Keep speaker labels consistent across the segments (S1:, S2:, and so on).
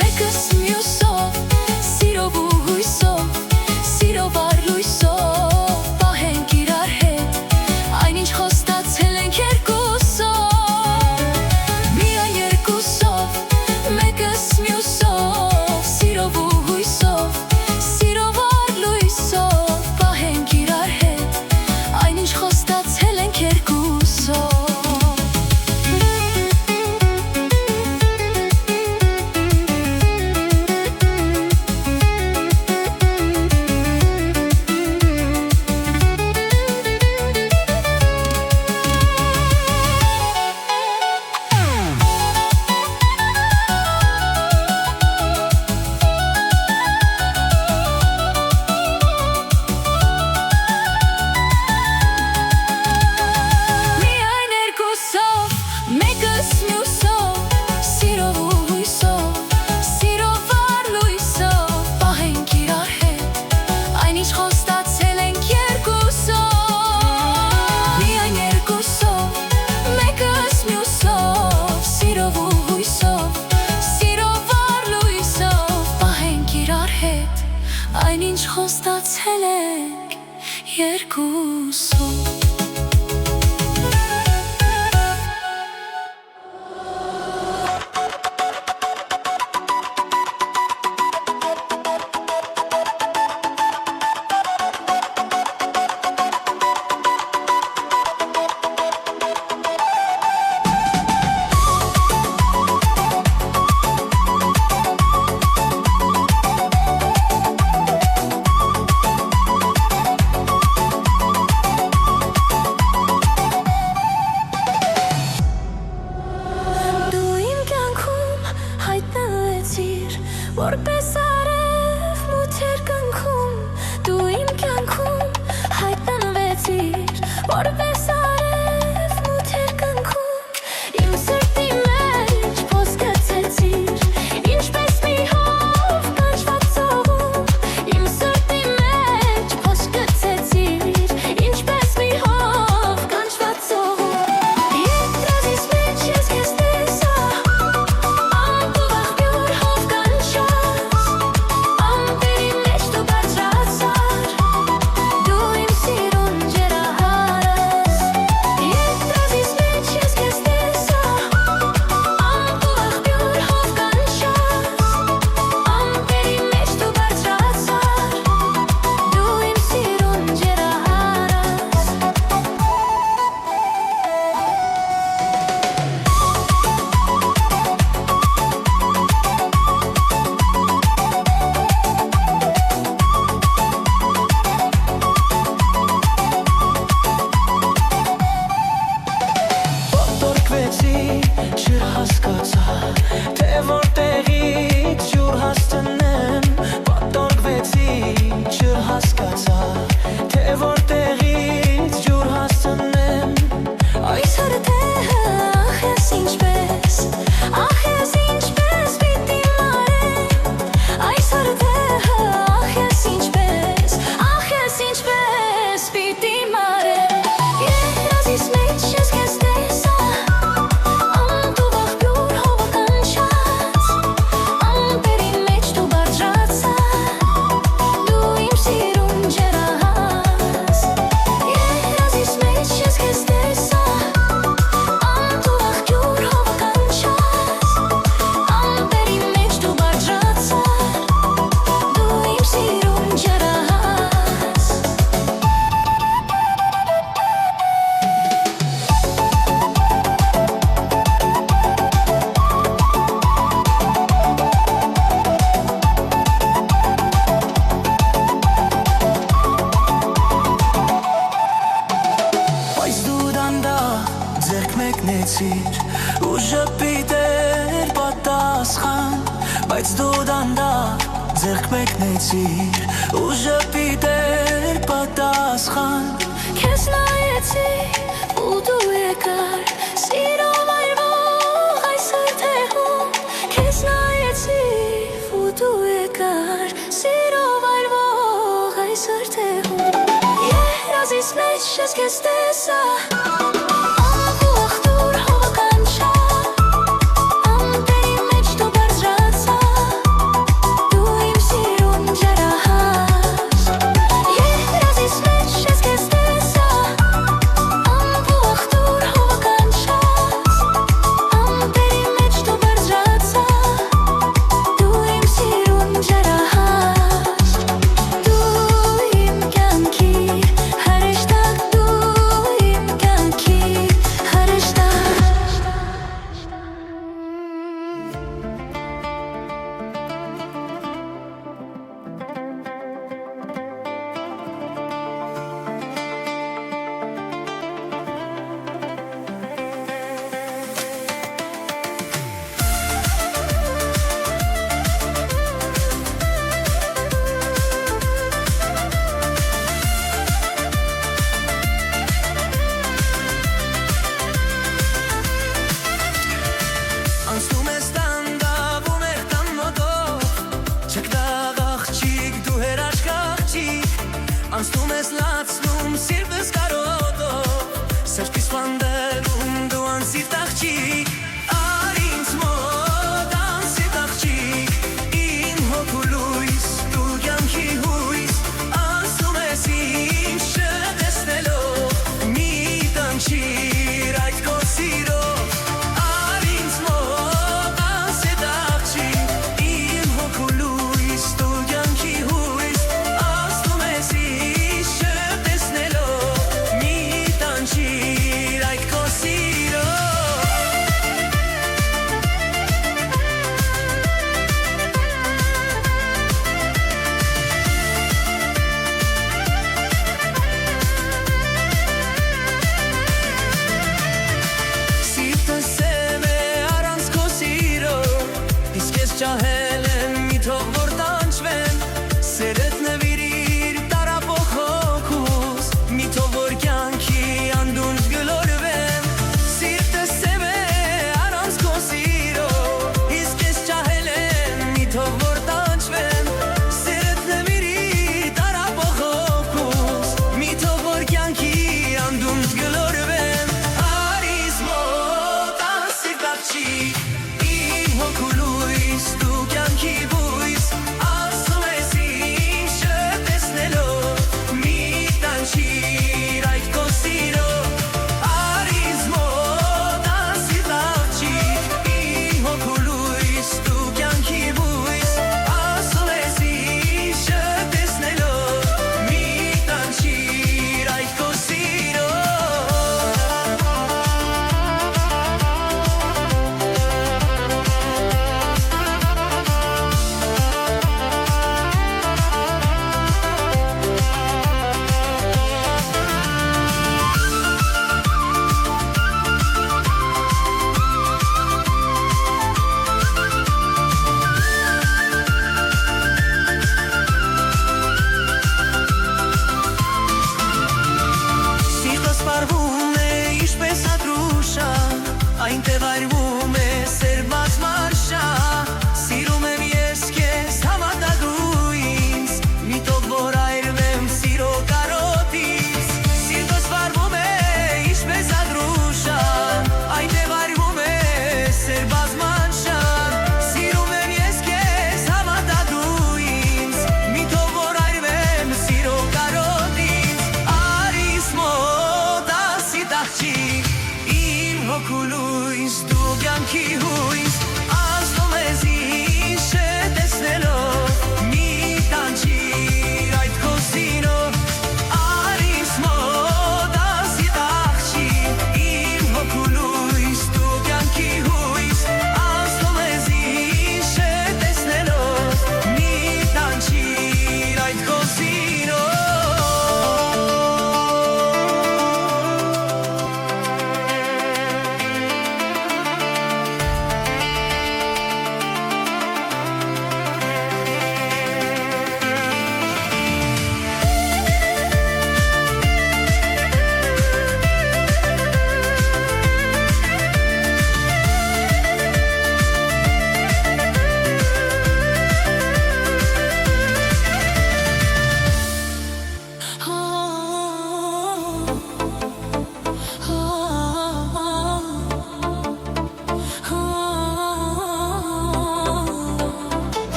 S1: Մեկս մյուսով, սիրով ու հույսով, սիրով առ լույսով, պահենք իրար հետ, այնինչ խոստացել ենք երկուսով, միայն երկուսով, մեկս մյուսով, սիրով ու հույսով, սիրով առ լույսով, պահենք իրար հետ, այնինչ խոստացել ենք երկուսով։ Մեկս մյուսով, սիրով ու հույսով, սիրով առ լույսով, պահենք իրար հետ, այնինչ խոստացել ենք երկուսով, միայն երկուսով, մեկս մյուսով, սիրով ու հույսով, սիրով առ լույսով, պահենք իրար հետ, այնինչ խոստացել ենք երկուսով։ Որպես արև մութեր կնքում, դու իմ կյանքում հայտնվեցիր, որպես արև մութեր կնքում, իմ սրտի մեջ փոս գցեցիր, ինչպես մի հով կանչված ծովում, իմ սրտի մեջ փոս գցեցիր, ինչպես մի հով կանչված ծովում, երկրազիս մեջ ես քեզ տեսա, անտուղ աղբյուր հով Չհասկացա, թե որտեղից ջուր հաստնեմ, պատորգվեցի, չհասկացա, թե որտեղից ջուր հաստնեմ, այս հրդեհը, ախ ես ինչպես պիտի մարեմ, այս հրդեհը, ախ ես ինչպես պիտի մարեմ, երկրազիս մեջ ես քեզ տեսա, ու ժպիտ էր պատասխան, բայց դու դանդաղ ձեռք մեկնեցիր, ու ժպիտ էր պատասխան, քեզ նայեցի ու դու եկար, սիրով այրվող այս հրդեհում, քեզ նայեցի ու դու եկար, սիրով այրվող այս հրդեհում, երազիս մեջ ես քեզ տեսա, անտուղ աղբյուր հով կանչա, ամպերի մեջ դու բարձրացա,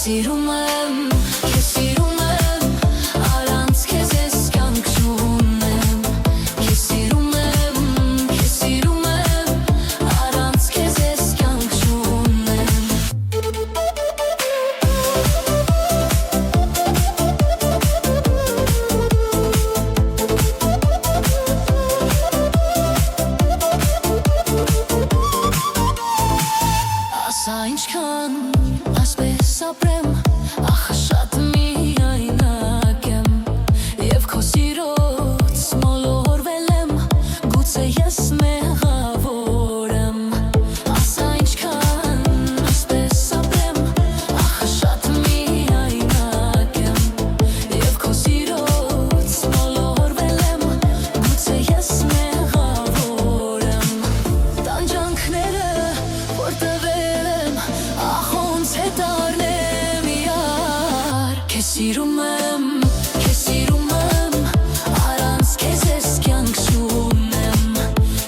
S1: սիրում եմ, քեզ սիրում եմ, առանց քեզ ես կյանք չունեմ, քեզ սիրում եմ, առանց քեզ ես կյանք չունեմ։ Ասա ինչքան ասպես ապրեմ, ախ շատ միայնակ եմ, և քո սիրոց մոլորվել եմ, գուցե ես մեղավոր եմ։ Ասա ինչքան ասպես ապրեմ, ախ շատ միայնակ եմ, և քո սիրոց մոլորվել եմ, գուցե ես մեղավոր եմ։ Տանջանքները որ տվել եմ, ախ ոնց հետարնեմ իրար։ Քեզ սիրում եմ, առանց քեզ ես կյանք չունեմ,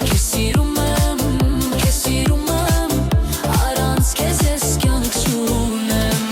S1: քեզ սիրում եմ, առանց քեզ ես կյանք չունեմ։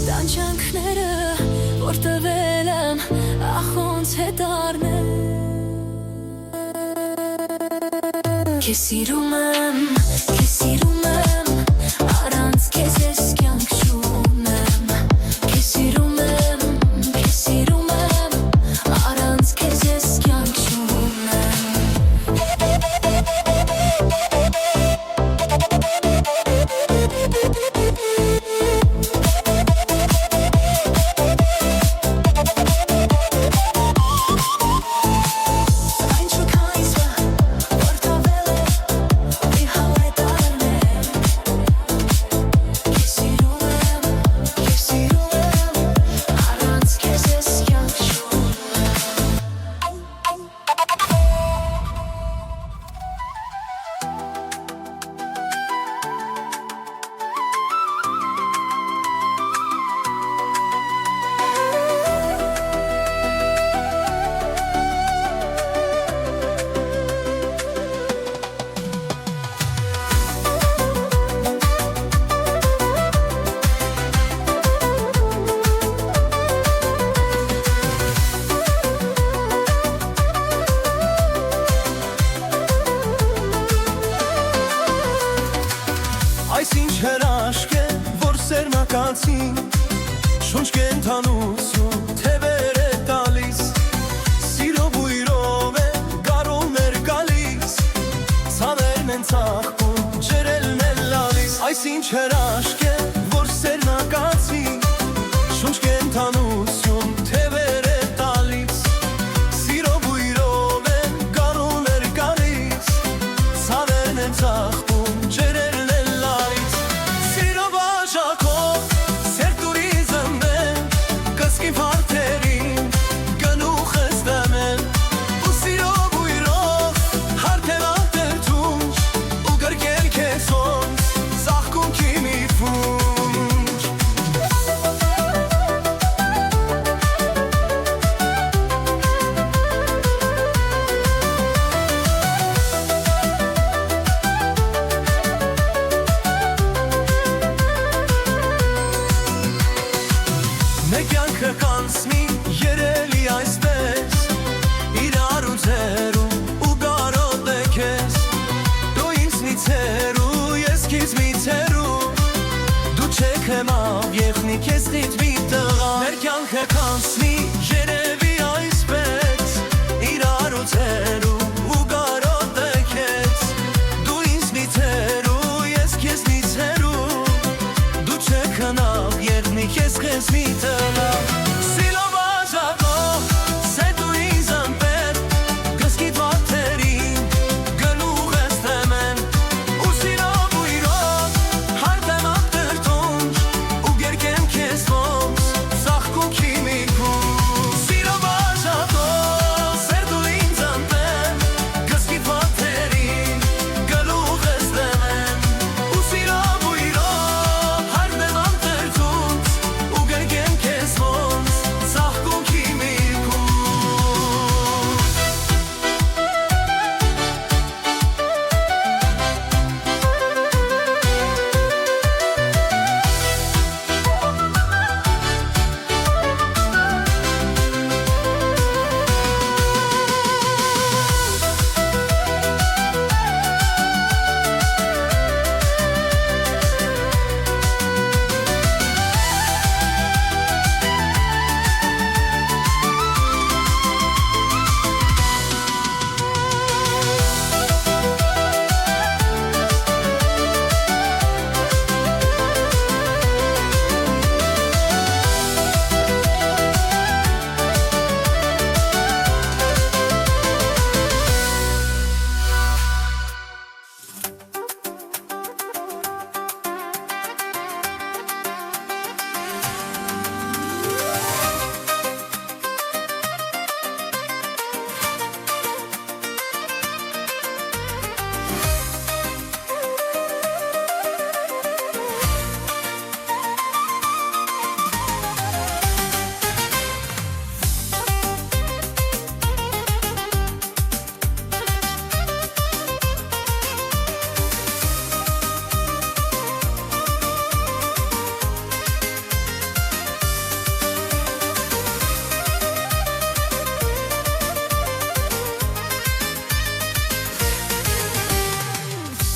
S1: Տանջանքները որ տվել եմ, ախ ոնց հետարնեմ։ Քեզ սիրում եմ, առանց քեզ ես կյանք չունեմ, քեզ սիրում եմ, առանց քեզ ես կյանք չունեմ։
S2: Այս ինչ հրաշք է, որ սերմակացին, շունչ կենդանություն թևեր է տալիս, սիրո բույրով է գարուններ գալիս, ցավերն են ծաղկում, ջրերն են լալիս։ Այս ինչ հրաշք է, որ սերմակացին, շունչ կենդանություն թևեր է տալիս, սիրո բույրով է գարուններ գալիս, ցավերն են ծաղկում, ջրերն Կյանքը կանցնի երելի այսպես, իրար ու ձերու ու գարոտ է քեզ, դու ինձնից հեռու, ես քեզ միցերու, դու չեք հեմավ եղնի քեզ խիտ մի տղա, մեր կյանքը կանցնի երևի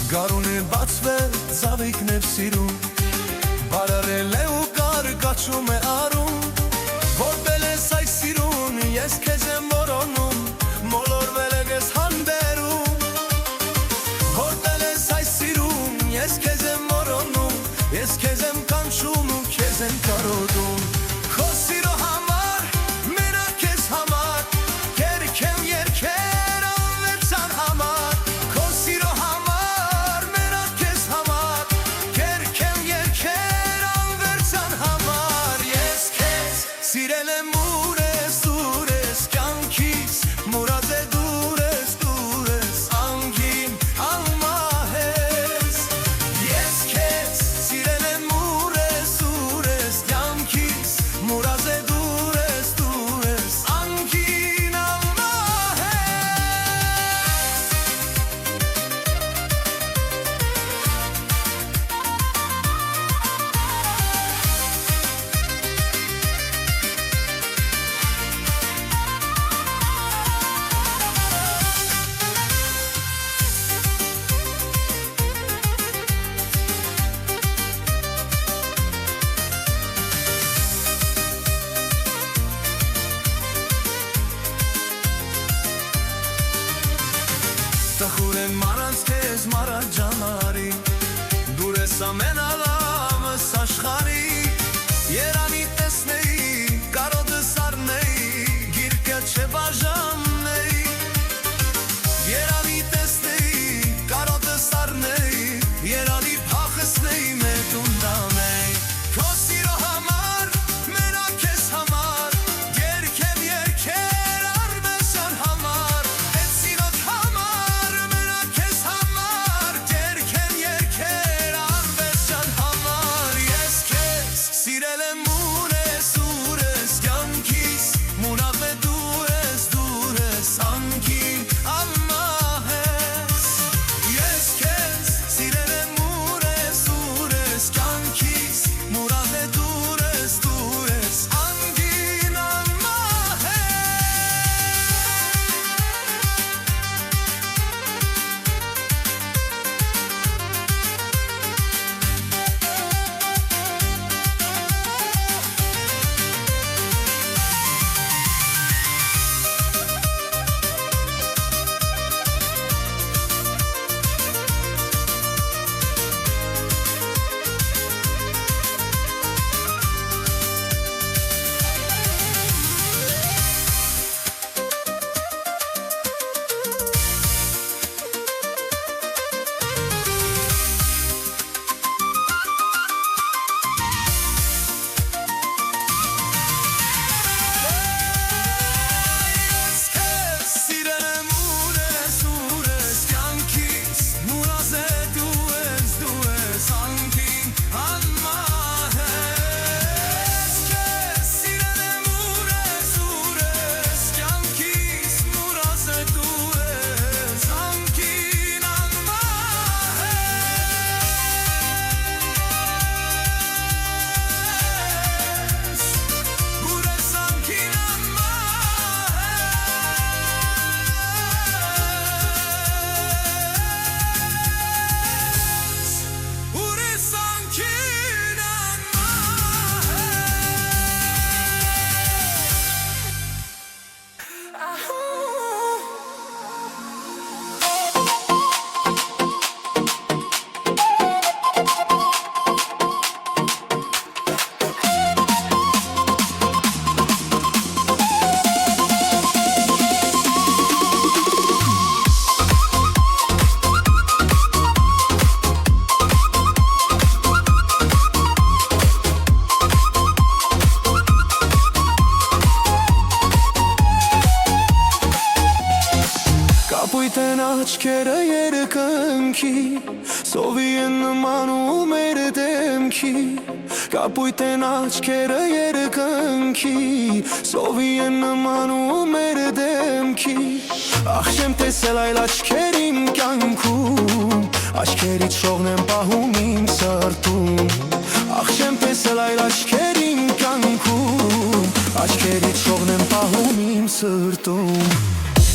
S2: Գարուն է բացվել, ծավիկներ սիրում, բարարել է ու կարկաչում է արում, որբել ես այս սիրուն, ես քեզ եմ որոնում, մոլորվել է ես հանբերում, որբել ես այս սիրուն, ես քեզ եմ որոնում, ես քեզ եմ կանչում ու քեզ եմ կարոտում, քո սիրո համար, մենակ քեզ համար, երգեմ երգեր անվերցան համար, քո սիրո համար, մենակ քեզ համար, երգեմ երգեր անվերցան համար, ես քեզ սիրել եմ ուրես, ուրես կյանքիս, մուրադ է դուր ես, անգին անմահես, ես քեզ սիրել եմ ուրես, ուրես կյանքիս, մուրադ է դուր ես, անգին անմահես։ Տխուր եմ առանց քեզ մարդ ջանարի, դուր ես ամենալավս աշխարհի, երանի տեսնեի, կարոտս առնեի, գիրկը չբաժանեի, երանի տեսնեի, կարոտս առնեի, երանի փախստեի մետուն դանեի, քո սիրո համար, մենակ քեզ համար, երգեմ երգեր արվեսան համար, այդ սիրոտ համար, մենակ քեզ համար, երգեմ երգեր արվեսան համար, ես քեզ սիրել եմ ուրես, ուրես կյանքիս, մուրադ է դուր ես, անգին անմահես, ես քեզ սիրել եմ ուրես, ուրես կյանքիս, մուրադ է դուր ես, անգին անմահես։ Կապույտ են աչքերը երկնքի, սովի են նմանում մեր դեմքի, կապույտ են աչքերը երկնքի, սովի են նմանում մեր դեմքի, ախ չեմ տեսել այլ աչքեր իմ կյանքում, աչքերից շողն եմ պահում իմ սրտում, ախ չեմ տեսել այլ աչքեր իմ կյանքում, աչքերից շողն եմ պահում իմ սրտում,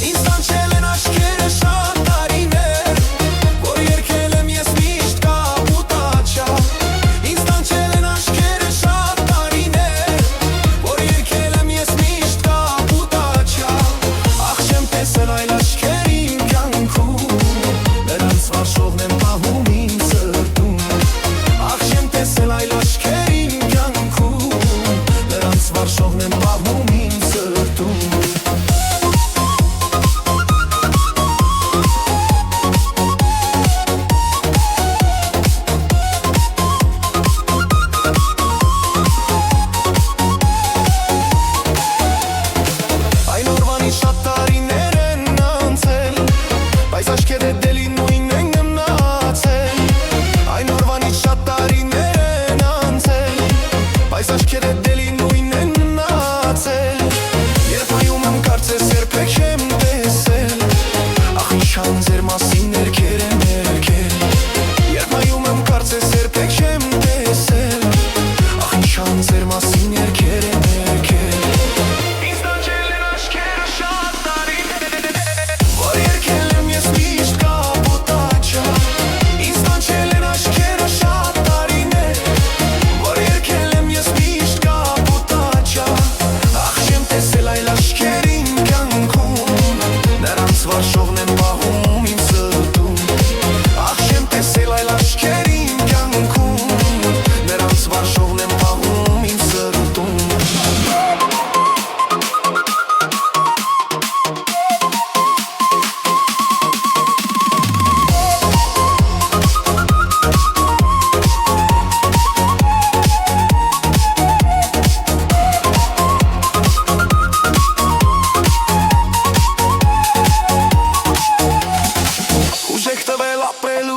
S2: ինձ տանջել են աչքերը շատ տարիներ, որ երգել եմ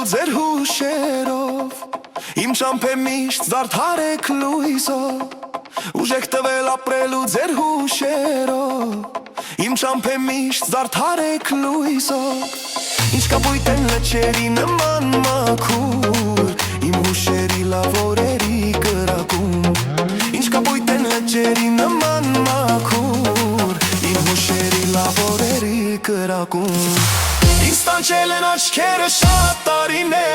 S2: ձեր հուշերով Իմ ճամփե միշտ զարդարեք լույսով Ուժեք տվել ապրելու ձեր հուշերով Իմ ճամփե միշտ զարդարեք լույսով Ինչ կապույտ են լճերի նման մաքուր Իմ հուշերի լավ օրերի կրակում Ինչ կապույտ են լճերի նման մաքուր Իմ հուշերի լավ օրերի կրակում Ինձ տանջել են աչքերը շատ տարիներ